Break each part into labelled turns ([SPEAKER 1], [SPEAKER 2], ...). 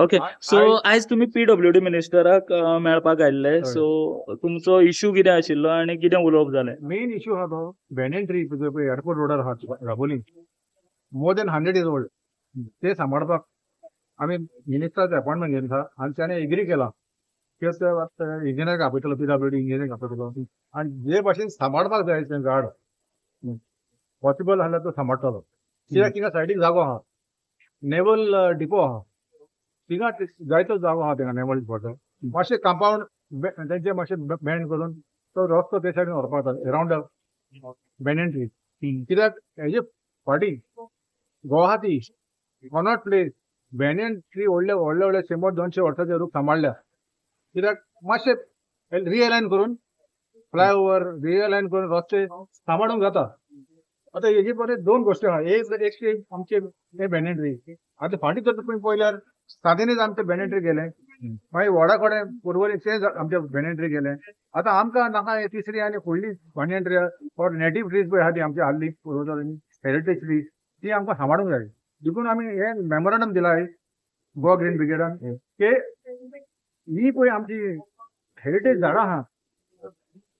[SPEAKER 1] Okay. So आज तुम्ही PWD मिनिस्टराक मेळपाक आयिल्ले.
[SPEAKER 2] हय.
[SPEAKER 1] सो तुमचो इश्यू कितें आशिल्लो आनी कितें उलोवप जालें?
[SPEAKER 2] मेन इश्यू हा तो बॅनियन ट्री एअरपोर्ट रोडार आहा राबोली मोर देन 100 इज ओल्ड. ते सांबाळपाक आमी मिनिस्टराचो अपॉइंटमेंट घेवन आसा आनी त्याने एग्री केला की इंजिनियर आपयतलो पीडब्ल्यूडी इंजिनियर आपयतलो आनी जे भाशेन सांबाळपाक जाय तें झाड पॉसिबल जाल्यार तो सांबाळटलो. कित्याक थिंगा सायडीक जागो आहा, नेवल डिपो आहा, थिंगा जायतो जागो आहा थिंगा नेवल डिपोचो. मातशें कंपाऊंड तेंचे मातशें बँड करून तो रस्तो ते सायडीन व्हरपाक जाता अराउंड बॅनियन ट्री. कित्याक हेजे फाटीं Guwahati Connaught place banyan tree व्हडले व्हडले 100-200 वर्सांचे रूख सांबाळल्या. कित्याक मातशें रिअलायन करून फ्लायओव्हर रिअलायन करून रस्ते सांबाळूंक जाता. आतां हेजे परस दोन गोश्टी आहा. एक आमचे हे बॅनियन ट्री आतां फाटीं तर तुमी पळयल्यार सादेनीच आमचे बॅनियन ट्री गेले, मागीर वडा कडेन पर्वरी तेच आमचे बॅनियन ट्री गेले. आतां आमकां नाका तिसरी आनी फुडली banyan tree for native trees पळय आहा ती आमची हाल्ली हेरिटेज ट्री ती आमकां सांबाळूंक जाय. देखून आमी हे मेमोरंडम दिलाय गोवा ग्रीन ब्रिगेडान की ही पळय आमची हेरिटेज झाडां आहा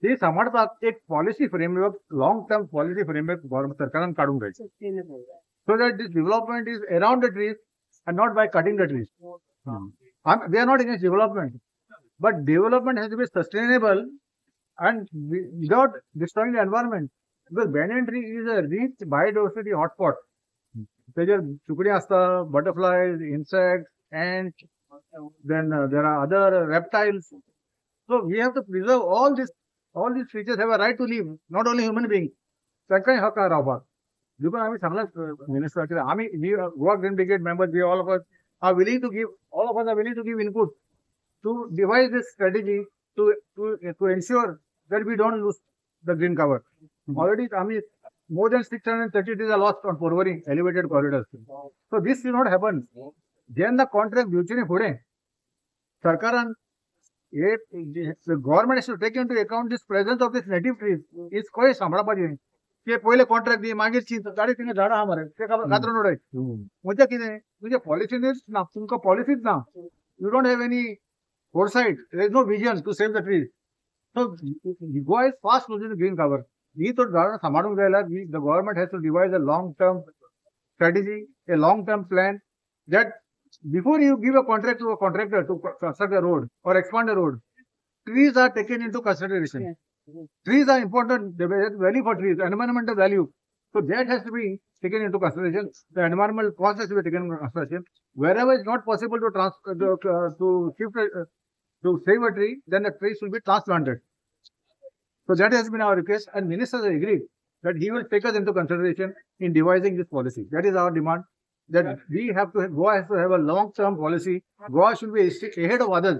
[SPEAKER 2] ती सांबाळपाक एक policy framework long term policy framework government सरकारान काडूंक जाय. So that this development is around the trees and not by cutting the trees. They are not against development, but development has to be sustainable and without destroying the environment. Because banyan tree is a rich biodiversity hotspot. There chukdi asta, butterflies, insects, ants, then there are other reptiles. So we have to preserve all this. All these creatures have a right to live, not only human beings. सगळे हक्क रावपाक. देखून आम्ही सांगला minister आम्ही Goa green brigade members we all of us are willing to give input to devise this strategy to ensure that we don't lose the green cover. Already more than 630 trees are lost on Porvorim elevated corridors. So this will not happen. Then the contract future पुढे सरकारान the government has to take into account this presence of this native trees is खंय सांबाळपाचें. ते पहिले contract दी मागीर गाडी तिंगा झाडां आहा मरे ते कातरून उडय. म्हणजे कितें तुजे पॉलिसीनीच ना, तुमकां पॉलिसीच ना. You don't have any foresight, there is no vision to save the trees. So Goa is fast losing the green cover. ही तो झाडां सांबाळूंक जाय जाल्यार the government has to devise a long term strategy, a long term plan that before you give a contract to a contractor to construct a road or expand a road, trees are taken into consideration. Yes. Trees are important, the value for trees, environmental value. So that has to be taken into consideration. The environmental cost has to be taken into consideration. Wherever it's not possible to save a tree, then the tree should be transplanted. So that has been our request, and minister has agreed that he will take us into consideration in devising this policy. That is our demand. That we have to, Goa has to have a long-term policy. Goa should be ahead of others.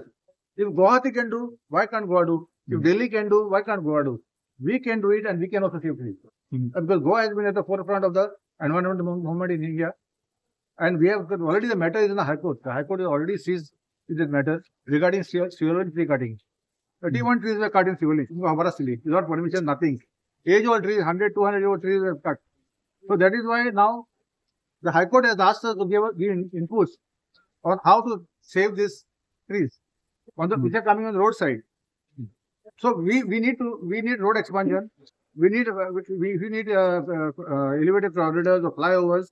[SPEAKER 2] If Guwahati can do, why can't Goa do? If Delhi can do, why can't Goa do? We can do it, and we can also save trees. Because Goa has been at the forefront of the environmental movement in India, and we have already the matter is in the High Court. The High Court has already seized this matter regarding severely tree cutting. 31 trees were cut in civilly, without permission, nothing. Age-old trees, 100, 200-year-old trees were cut. So that is why now the High Court has asked us to give inputs on how to save these trees which are coming on the roadside. So we need road expansion. We need elevated corridors or flyovers,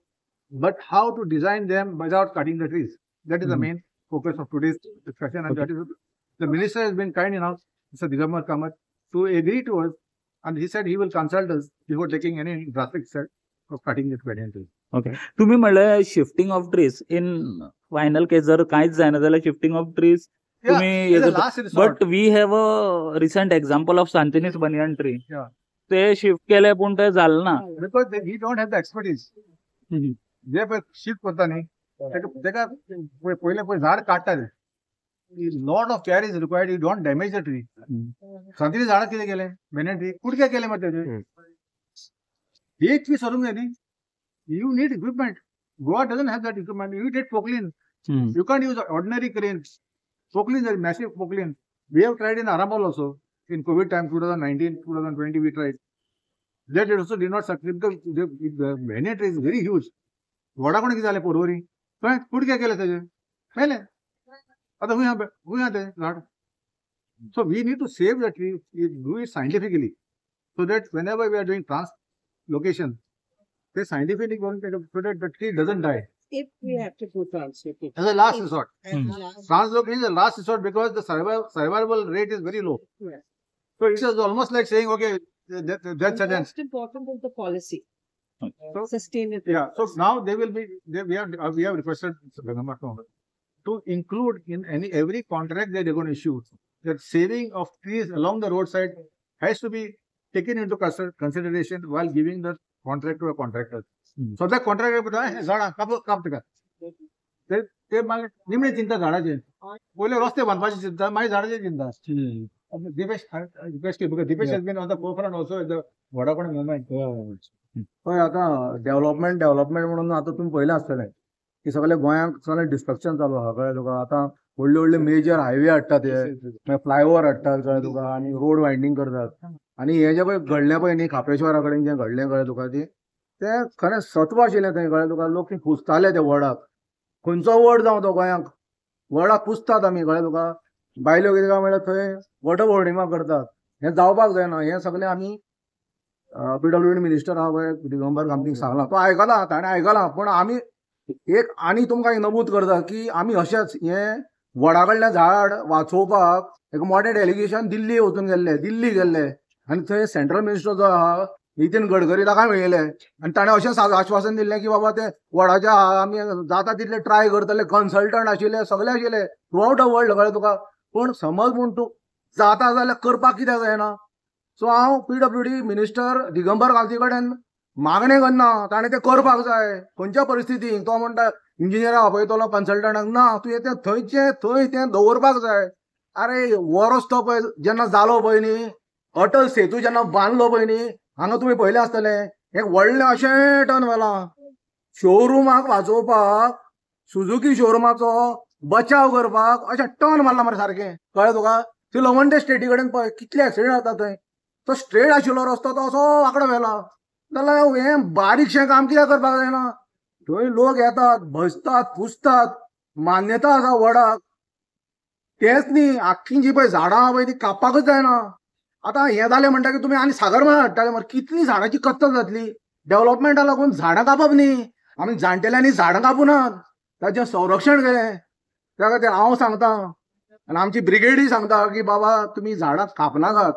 [SPEAKER 2] but how to design them without cutting the trees? That is the main focus of today's discussion, and that is the minister has been kind enough, Mr. Digambar Kamath, to agree to us, and he said he will consult us before taking any drastic step of cutting this banyan trees.
[SPEAKER 1] Okay. तुम्ही म्हणले shifting of trees in final case जर कांयच जायना जाल्यार shifting of trees तुम्ही but we have a recent example of सांतिनीस banyan tree ते shift केले पण ते जालें ना
[SPEAKER 2] because he don't have the expertise. जे पळय शिफ्ट करता न्ही तेका पयले झाड काडटा lot of care is required. You don't damage the tree. सांतिनी झाडां कितें केलें बनियन ट्री कुडके केले मरे तेजे एक ट्री सरूंक जाय न्ही. You need equipment. Goa doesn't have that equipment. You need Poklin. You can't use ordinary cranes. Poklin is massive Poklin. We have tried in Arambol also. In COVID time, 2019, 2020, we tried. That also did not succeed because the banyan tree is very huge. Vada कोण कितें जालें पोरवरी कळ्ळें कुडके केले तेजे पयलें आता हुया ते झाड. So we need to save the tree, do it scientifically, so that whenever we are doing translocation, the scientifically going to so that the tree doesn't die.
[SPEAKER 3] If we have to do translocation.
[SPEAKER 2] As a last resort.
[SPEAKER 3] As
[SPEAKER 1] Hmm.
[SPEAKER 3] a last
[SPEAKER 2] Translocation is the last resort because the survival rate is very low.
[SPEAKER 3] yes.
[SPEAKER 2] So it is almost like saying, okay, that's
[SPEAKER 3] The
[SPEAKER 2] a
[SPEAKER 3] most important is the policy.
[SPEAKER 2] So,
[SPEAKER 3] Sustainability.
[SPEAKER 2] yeah. So now they will be. We have requested to include in every contract that they're going to issue that saving of trees along the roadside has to be taken into consideration while giving the contract to a contractor. So that contractor झाडा कापते का ते मागे निमणे चिंता झाडाचे पहिले रस्ते बांधपाची चिंता मागीर झाडाची चिंता Deepesh has been on the forefront also at the Vodafone movement.
[SPEAKER 4] हय आता डेव्हलपमेंट म्हणून आता तुम्ही पहिले आसतले की सगळे गोंयांक सगळे डिस्ट्रक्शन चालू आहा कळ्ळें तुका. आता व्हडले व्हडले मेजर हायवे हाडटात हे मागीर फ्लायओव्हर हाडटात कळ्ळें तुका आनी रोड वायंडींग करतात आनी हे जे पळय घडलें पळय न्ही खापेश्वरा कडेन जें घडलें कळ्ळें तुका ते खरें सत्व आशिल्लें थंय कळ्ळें तुका. लोक थंय पुजताले त्या वडाक. खंयचो वड जावं तो गोंयांक वडाक पुजतात आमी कळ्ळें तुका. बायल्यो कितें काय म्हणल्यार थंय वटपौर्णिमा करतात. हें जावपाक जायना. हें सगळें आमी PWD मिनिस्टर आहा पळय दिगंबर कामतीक सांगलां. तो आयकला ताणें आयकलां पण आमी एक आनी तुमकां एक नमूद करता की आमी अशेंच हें वडा कडलें झाड वाचोवपाक एक मोठें डेलिगेशन दिल्ली वचून दिल्ली गेल्ले आनी थंय सेंट्रल मिनिस्टर जो आहा नितीन गडकरी ताका मेळिल्ले आनी ताणें अशें आश्वासन दिल्लें की बाबा ते वडाचें आमी जाता तितले ट्राय करतले. कन्सल्टंट आशिल्ले सगळे आशिल्ले थ्रू आउट द वर्ल्ड कळ्ळें तुका. पण समज म्हूण तूं जाता जाल्यार करपाक कित्याक जायना. सो हांव PWD मिनिस्टर दिगंबर कामती कडेन मागणें करना. ताणें तें करपाक जाय खंयच्या परिस्थितीन. तो म्हणटा इंजिनियराक आपयतलो कन्सल्टंटाक ना तुवें तें थंय तें दवरपाक जाय. अरे हो रस्तो पळय जेन्ना जालो पळय न्ही अटल सेतू जेन्ना बांदलो पळय न्ही हांगा तुमी पयलें आसतलें एक व्हडलें अशें टर्न व्हेलां शोरुमाक वाचोवपाक सुझुकी शोरुमाचो बचाव करपाक अशें टर्न मारला मरे सारकें कळ्ळें तुका. थंय लवंडे स्ट्रेटी कडेन पळय कितले एक्सिडेंट जाता थंय. तो स्ट्रेट आशिल्लो रस्तो तो असो वांकडो व्हेला जाल्यार हें बारीकशें काम कित्याक करपाक जायना. थंय लोक येतात भजतात पुजतात मान्यता आसा वडाक. तेंच न्ही आख्खी जी पळय झाडां आहा पळय ती कापपाकच जायना. आतां हें जालें म्हणटा की तुमी आनी सागरमाळा हाडटाले मरे कितली झाडांची कत्तल जातली. डेव्हलपमेंटा लागून झाडां कापप न्ही आमी जाणटेल्यांनी झाडां कापुनात ताचें संरक्षण केलें. त्या खातीर हांव सांगता आनी आमची ब्रिगेडूय सांगता की बाबा तुमी झाडां कापनाकात.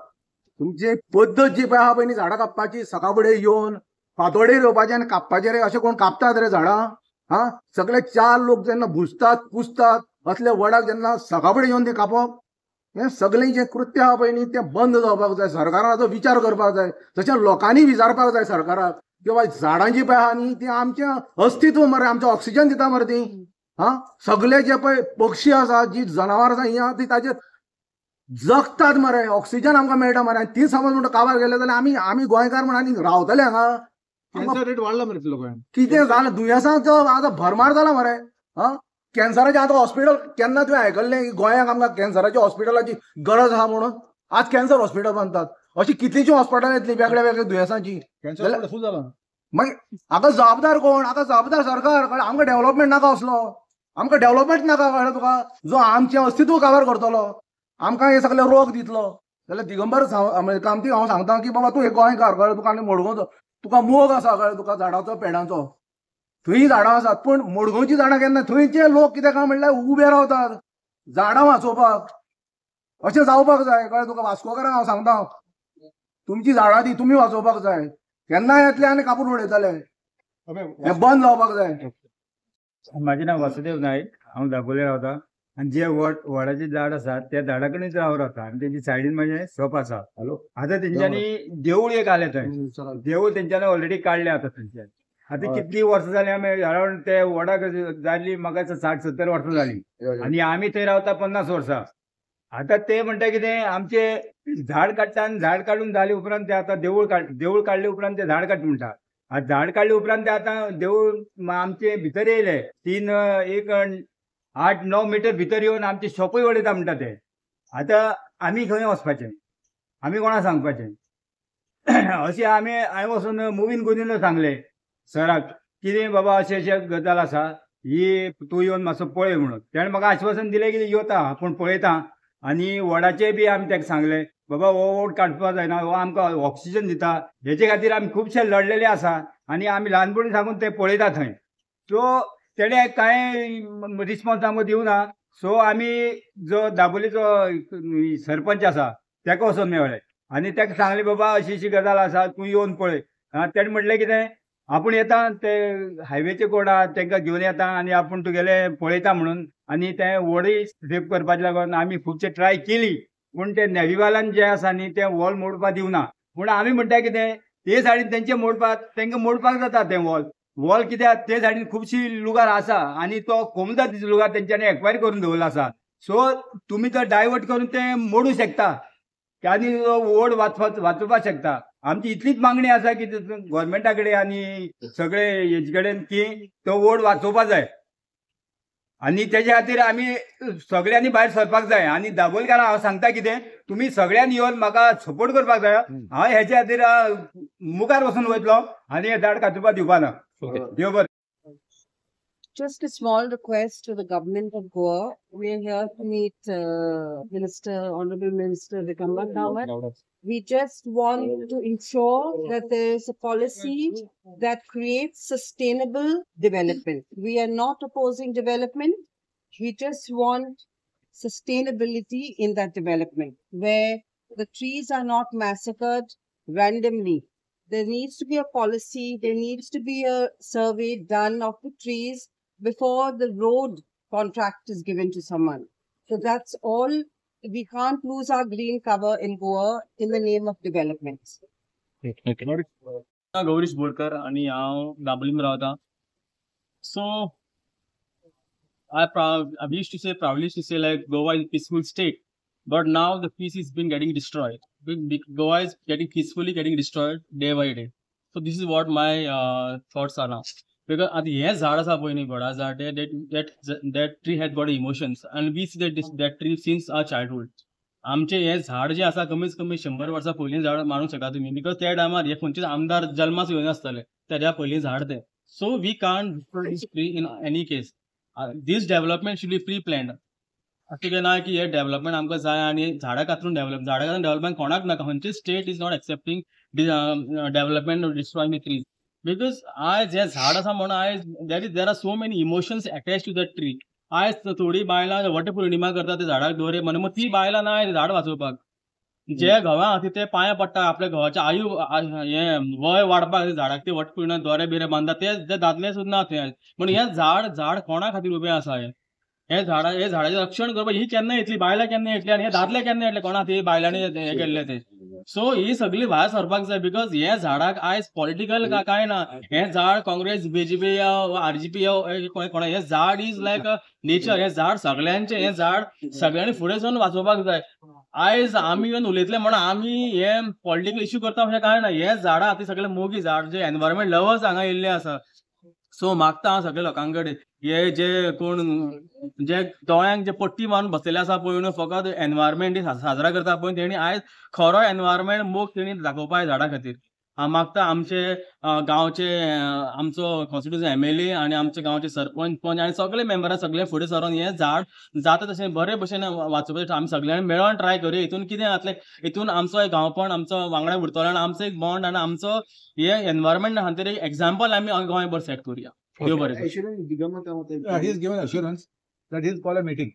[SPEAKER 4] तुमची पद्दत जी पळय आहा पळय न्ही झाडां कापपाची सकाळ फुडें येवन फांतोडेर येवपाचें आनी कापपाचें रे अशें कोण कापतात रे झाडां. सगळे 4 लोक जेन्ना भुजतात पुजतात असले वडाक जेन्ना सकाळ फुडें येवन ती कापप हें सगळें जें कृत्य आहा पळय न्ही तें बंद जावपाक जाय. सरकारान हाचो विचार करपाक जाय. तशें लोकांनी विचारपाक जाय सरकाराक की बाबा झाडां जी पळय आहा न्ही ती आमचें अस्तित्व मरे आमचें ऑक्सिजन दिता मरे ती. सगळे जे पळय पक्षी आसा जी जनावर आसा ही आहा ती ताचेर जगतात मरे ऑक्सिजन आमकां मेळटा मरे. आनी ती समज म्हणटा काबार गेले जाल्यार आमी गोंयकार म्हण आनी रावतले हांगा.
[SPEAKER 2] कॅन्सर रेट वाडला मरे तुला गोंयांत.
[SPEAKER 4] कितें जालें दुयेंसांचो आतां भरमार जाला मरे. कॅन्सराचें आतां हॉस्पिटल केन्ना तुवें आयकल्लें की गोंयांक आमकां कॅन्सराच्या हॉस्पिटलाची गरज आहा म्हणून. आज कॅन्सर हॉस्पिटल बांदतात. अशी कितलींशीं हॉस्पिटलां येतलीं वेगळ्या वेगळ्या दुयेंसांची.
[SPEAKER 2] कॅन्सर फूल जाला.
[SPEAKER 4] मागीर हाका जबाबदार कोण. हाका जबाबदार सरकार. कळ्ळें. आमकां डेव्हलपमेंट नाका असलो. आमकां डेव्हलपमेंट नाका कळ्ळें तुका जो आमचें अस्तित्व काबार करतलो आमकां हे सगळे रोग दितलो जाल्यार दिगंबर कामती हांव सांगता की बाबा तूं हे गोंयकार कळ्ळें तुका आनी मडगांवचो तुका मोग आसा कळ्ळें तुका झाडांचो पेडांचो थंय झाडां आसात पूण मडगांवची झाडां केन्ना थंयचे लोक कितें काय म्हणल्यार उबे रावतात झाडां वाचोवपाक. अशें जावपाक जाय कळ्ळें तुका. वास्कोकारांक हांव सांगता तुमची झाडां ती तुमी वाचोवपाक जाय. केन्ना येतले आनी कापून उडयतले हें बंद जावपाक जाय.
[SPEAKER 5] माझे नाव वासुदेव नाईक. हांव दाबोले रावता आनी जे वडाचे झाड आसा त्या झाडा कडेनच हांव रावता आनी तेंची सायडीन म्हाजे शॉप आसा. आतां तेंच्यांनी देवूळ एक आलें थंय. देवूळ तेंच्यांनी ऑलरेडी काडलें आतां थंयच्यान. आतां कितलीं वर्सां जालीं आमी अरावंड ते वडाक जाल्ली म्हाका 60-70 वर्सां जालीं आनी आमी थंय रावता 50 वर्सां. आतां ते म्हणटा कितें आमचे झाड काडटा आनी झाड काडून जाले उपरांत ते आतां देवूळ काडले उपरांत ते झाड काड म्हणटा. आतां झाड काडले उपरांत ते आतां देवूळ आमचे भितर येयले 8-9 मिटर भितर येवन आमचे शॉपूय उडयता म्हणटा ते. आतां आमी खंय वचपाचें आमी कोणा सांगपाचें अशें हांवें वचून मुवीन गुनीन सांगलें सराक कितें बाबा अशें गजाल आसा ही तूं येवन मातसो पळय म्हणून तेणें म्हाका आश्वासन दिलें की येता आपूण पळयता आनी वडाचें बी आमी ताका सांगलें बाबा हो वड काडपाक जायना हो आमकां ऑक्सिजन दिता हेचे खातीर आमी खुबशे लढलेले आसा आनी आमी ल्हानपणी साकून ते पळयता थंय सो तेणे कांय रिस्पॉन्स आमकां दिवना सो आमी जो दाबोलीचो सरपंच आसा ताका वचोन मेळ्ळे आनी ताका सांगलें बाबा अशी अशी गजाल आसा तूं येवन पळय तेणें म्हटलें कितें आपूण येता ते हायवेचे कोण आहा तांकां घेवन येता आनी आपूण तुगेले पळयता म्हणून आनी तें वडय सेफ करपाचे लागून आमी खुबशे ट्राय केली पूण ते नेवीवाल्यान जे आसा न्ही ते वॉल मोडपाक दिवना पूण आमी म्हणटा कितें ते सायडीन तेंचे मोडपाक तांकां मोडपाक जाता तें वॉल कित्याक ते सायडीन खुबशी लुगार आसा आनी तो कोमदात लुगार तेंच्यांनी एक्वायर करून दवरलो आसा सो तुमी तो डायवर्ट करून ते मोडूं शकता आनी वड वाचोवपाक शकता आमची इतलीच मागणी आसा की गोवोरमेंटा कडेन आनी सगळे हेजे कडेन की तो वड वाचोवपाक जाय आनी तेजे खातीर आमी सगळ्यांनी भायर सरपाक जाय आनी दाबोलकारांक हांव सांगता कितें तुमी सगळ्यांनी येवन म्हाका सपोर्ट करपाक जाय हांव हेचे खातीर मुखार वचून वयतलो आनी हे झाड कातरपाक दिवपाक ना देव बरें.
[SPEAKER 3] Just a small request to the government of Goa. We are here to meet Honorable Minister Vikrambat Rawat. We just want to ensure that there is a policy that creates sustainable development. We are not opposing development. We just want sustainability in that development, where the trees are not massacred randomly. There needs to be a policy. There needs to be a survey done of the trees before the road contract is given to someone. So that's all. We can't lose our green cover in Goa in the name of development.
[SPEAKER 6] Gourish Borkar आणि हांव दाबोलीम रावता. So I used to say proudly to say like Goa is a peaceful state, but now the peace is been getting destroyed. Goa is peacefully getting destroyed day by day. So this is what my thoughts are now. Because at the yes झाड आसा पळय न्ही गोडा झाड that tree has got emotions and we see that tree since our childhood. आमचे हे झाड जे आसा कमीत कमी 100 वर्सां पयलीं झाड मानूंक शकता तुमी बिकॉज त्या टायमार हे खंयचेच आमदार जल्मास येवन आसतले तेज्या पयलीं झाड ते so we can't destroy this tree in any case these development should be pre planned अशें कितें ना की हे डेव्हलपमेंट आमकां जाय आनी झाडां कातरून डेव्हलपमेंट कोणाक नाका खंयचे state is not accepting development destroying the trees because आयज हे झाड आसा म्हणून आयज there are so many emotions attach to that tree आयज थोडी बायलां वटपौर्णिमा करता ते झाडाक दवरे म्हणून मग ती बायलां ना आयज झाड वाचोवपाक जे घोवा आसा ते पांयां पडटा आपल्या घोवाच्या आयु हे वय वाडपाक झाडाक ते वटपौर्णिमा दोरे बिरे बांदता ते दादले सुद्दां ना थंय म्हणून हे झाड कोणा खातीर उबें आसा हे झाडाचें रक्षण करपाक ही केन्ना येतली बायलां केन्ना येतली आनी हे दादले केन्ना येतले कोणा ती बायलांनी हे केल्ले ते सो ही सगळी भायर सरपाक जाय बिकॉज हे झाडाक आयज पॉलिटिकल काय ना हे झाड काँग्रेस बीजेपी आरजीपी कोणा हे झाड इज लायक अ नेचर हे झाड सगळ्यांचे हे झाड सगळ्यांनी फुडें सरून वाचोवपाक जाय आयज आमी येवन उलयतले म्हणून आमी हे पॉलिटिकल इश्यू करता अशें काय ना हे झाडां ती सगळे मोगी झाड जे एनवायरमेंट लवर्स हांगा येयल्ले आसा सो मागता हांव सगळे लोकां कडेन हे जे कोण जे दोळ्यांक जे पट्टी मारून बसलेले आसा पळय फकत एनवायरमेंट साजरा करता पळय तेणी आयज खरो एनवायरमेंट मोग तेणी दाखोवपाक झाडां खातीर हांव मागता आमचे गांवचे आमचो कॉन्स्टिट्युशन MLA आनी आमचे गांवचे सरपंच पंच आनी सगळे मेंबरां सगळे फुडें सरून हे झाड जाता तशें बरे भशेन वाचोवपाचें आमी सगळ्यांनी मेळोन ट्राय करूया हितून कितें जातलें हितून आमचो एक गांवपण आमचो वांगडा उरतलो आनी आमचो एक बॉन्ड आनी आमचो हे एनवायरमेंट खातीर एक एक्झाम्पल आमी गोंयभर सेट करूया देव बरें
[SPEAKER 2] He is given assurance that he will call a meeting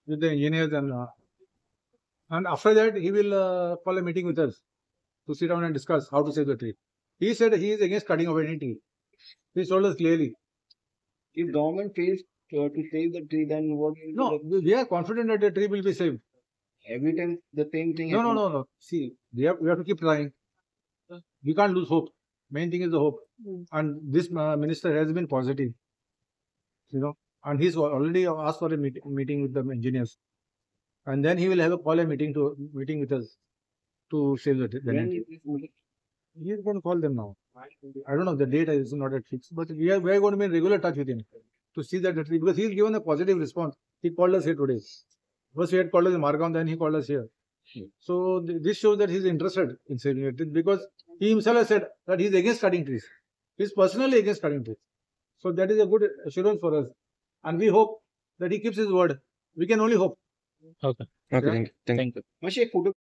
[SPEAKER 2] with the engineers and after that he will call a meeting with us to sit down and discuss how to save the tree. He said he is against cutting of any tree. He told us clearly.
[SPEAKER 7] If government fails to save the tree, then what?
[SPEAKER 2] No, we are confident that the tree will be saved.
[SPEAKER 7] Every time the same thing.
[SPEAKER 2] No. See, we have to keep trying. We can't lose hope. Main thing is the hope. And this minister has been positive, and he's already asked for a meeting with the engineers, and then he will have a meeting with us to save the tree. He is going to call them now. I don't know, the date is not yet fixed, but we are going to be in regular touch with him to see that the tree, because he's given a positive response. He called us here today. First he had called us in Margam, then he called us here. So this shows that he's interested in saving it, because he himself has said that he's against cutting trees. He's personally against cutting trees. So that is a good assurance for us. And we hope that he keeps his word. We can only hope.
[SPEAKER 1] Okay.
[SPEAKER 2] Okay,
[SPEAKER 1] Thank you.
[SPEAKER 7] मातशें एक photo